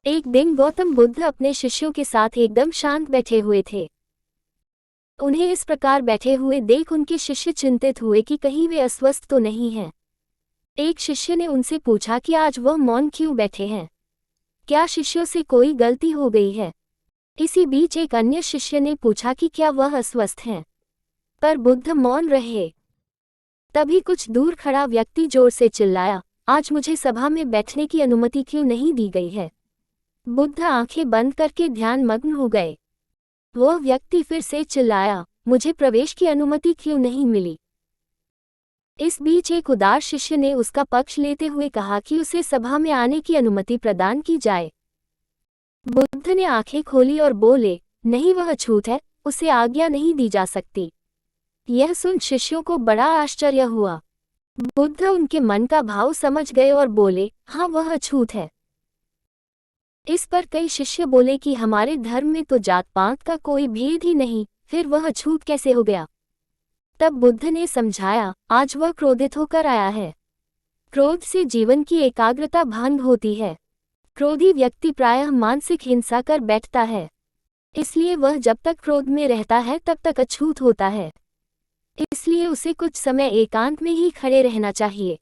एक दिन गौतम बुद्ध अपने शिष्यों के साथ एकदम शांत बैठे हुए थे। उन्हें इस प्रकार बैठे हुए देख उनके शिष्य चिंतित हुए कि कहीं वे अस्वस्थ तो नहीं हैं। एक शिष्य ने उनसे पूछा कि आज वह मौन क्यों बैठे हैं, क्या शिष्यों से कोई गलती हो गई है। इसी बीच एक अन्य शिष्य ने पूछा कि क्या वह अस्वस्थ हैं, पर बुद्ध मौन रहे। तभी कुछ दूर खड़ा व्यक्ति जोर से चिल्लाया, आज मुझे सभा में बैठने की अनुमति क्यों नहीं दी गई है। बुद्ध आंखें बंद करके ध्यान मग्न हो गए। वह व्यक्ति फिर से चिल्लाया, मुझे प्रवेश की अनुमति क्यों नहीं मिली। इस बीच एक उदार शिष्य ने उसका पक्ष लेते हुए कहा कि उसे सभा में आने की अनुमति प्रदान की जाए। बुद्ध ने आंखें खोली और बोले, नहीं, वह अछूत है, उसे आज्ञा नहीं दी जा सकती। यह सुन शिष्यों को बड़ा आश्चर्य हुआ। बुद्ध उनके मन का भाव समझ गए और बोले, हाँ, वह अछूत है। इस पर कई शिष्य बोले कि हमारे धर्म में तो जात पात का कोई भेद ही नहीं, फिर वह अछूत कैसे हो गया। तब बुद्ध ने समझाया, आज वह क्रोधित होकर आया है। क्रोध से जीवन की एकाग्रता भंग होती है। क्रोधी व्यक्ति प्रायः मानसिक हिंसा कर बैठता है, इसलिए वह जब तक क्रोध में रहता है तब तक अछूत होता है। इसलिए उसे कुछ समय एकांत में ही खड़े रहना चाहिए।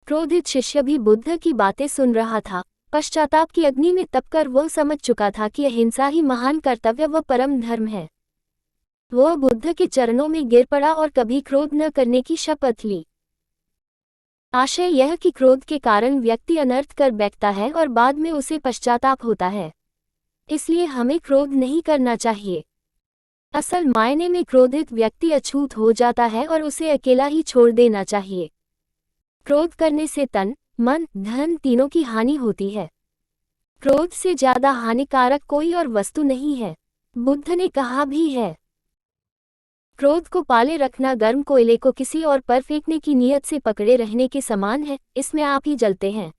क्रोधित शिष्य भी बुद्ध की बातें सुन रहा था। पश्चाताप की अग्नि में तपकर वह समझ चुका था कि अहिंसा ही महान कर्तव्य व परम धर्म है। वह बुद्ध के चरणों में गिर पड़ा और कभी क्रोध न करने की शपथ ली। आशय यह कि क्रोध के कारण व्यक्ति अनर्थ कर बैठता है और बाद में उसे पश्चाताप होता है। इसलिए हमें क्रोध नहीं करना चाहिए। असल मायने में क्रोधित व्यक्ति अछूत हो जाता है और उसे अकेला ही छोड़ देना चाहिए। क्रोध करने से तन, मन, धन तीनों की हानि होती है। क्रोध से ज्यादा हानिकारक कोई और वस्तु नहीं है। बुद्ध ने कहा भी है, क्रोध को पाले रखना गर्म कोयले को किसी और पर फेंकने की नीयत से पकड़े रहने के समान है, इसमें आप ही जलते हैं।